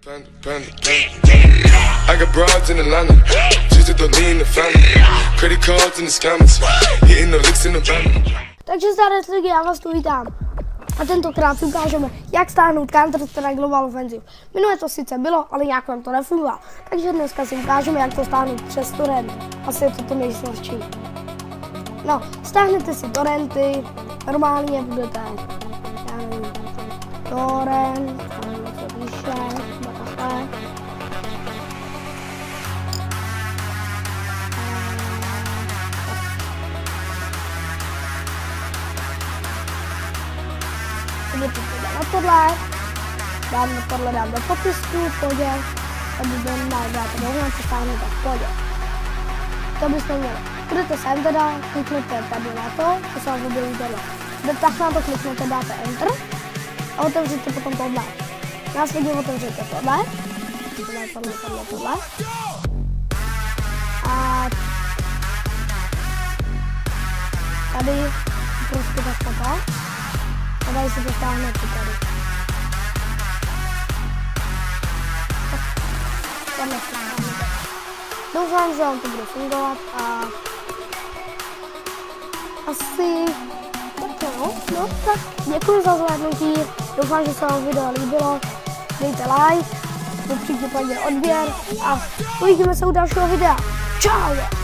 I got broads in Atlanta, just to lean in the family, credit cards in the scammers, hitting the licks in the van. Takže zde lidi, já vás tu vítám. A tentokrát si ukážeme, jak stáhnout Counter-Strike Global Offensive. Minule to sice bylo, ale nějak vám to nefungovalo. Takže dneska si ukážeme, jak to stáhnout přes torrent. Asi je to nejsnažší. No, stáhnete si torrenty, normálně budete, já nevím, torrent, tam se píše, takhle. Na tohle, dám do popisku, v pohodě, tady dáte dohnat, co stáhnete v pohodě. To byste měli. Budete sem teda, kliknete tady na to se vám objeví tohle. Tak na to kliknete, dáte Enter a otevřete potom tohle. Následně otevřete tohle. A tady prostě takhle to. A tady si to stáhnete tady. Takhle si stáhnete. Doufám, že vám to bude fungovat a asi tak no, tak děkuji za zhlédnutí, doufám, že se vám video líbilo, dejte like, případně odběr a uvidíme se u dalšího videa. Čau!